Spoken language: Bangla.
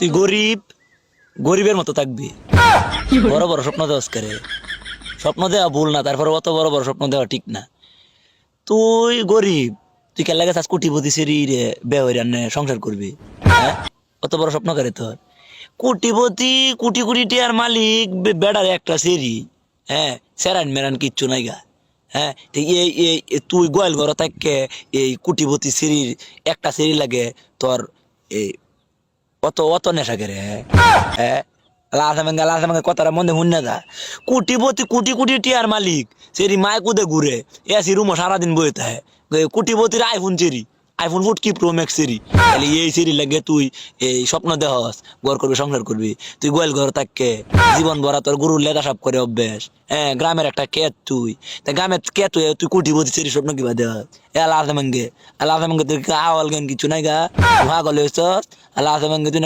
তুই গরিব, গরিবের মতো থাকবি। বড় বড় স্বপ্ন দেওয়া করে, স্বপ্ন দেওয়া ভুল না, তারপরে অত বড় বড় স্বপ্ন দেওয়া ঠিক না। তুই গরিব, তুই কেন লাগে কোটিপতি সেরি রে বেয়ে রান্নে সংসার করবি? হ্যাঁ, অত বড় স্বপ্ন করে তোর? কোটিপতি, কোটি কোটি টিয়ার মালিক বেড়ার একটা সেরি। হ্যাঁ, সেরান মেরান কিচ্ছু নাই গা। হ্যাঁ, তো তুই গোয়াল ঘর থাককে এই কোটিপতি সেরির একটা সেরি লাগে তোর এই অত অত নেশা করে? হ্যাঁ, লাসামেঙ্গা কথাটা মনে হুন না দা। কোটিপতি, কোটি কোটি টিয়ার মালিক সেরি মায় কুদে ঘুরে, এসি রুমও সারাদিন বয়ে থাকে। কোটিপতির আইফোন চেরি, আইফোন 14 প্রো ম্যাক্স সেরি। তাহলে এই সেরি লাগে তুই এই স্বপ্ন দেহস ঘর করবি, সংসার করবি? তুই গোয়াল ঘর থাককে জীবন ভরা তোর গরুর লেদা সাপ করে অভ্যাস। হ্যাঁ, গ্রামের একটা কেত তুই, তা গ্রামের কেত হয়ে তুই কোটিপতি সেরি স্বপ্ন কিবা দেহ? এলা আসামেঙ্গে তুই আওয়াল জ্ঞান কিছু নাই গা, ভাগল হয়েছ। আল্লাহ আসামেঙ্গে তুই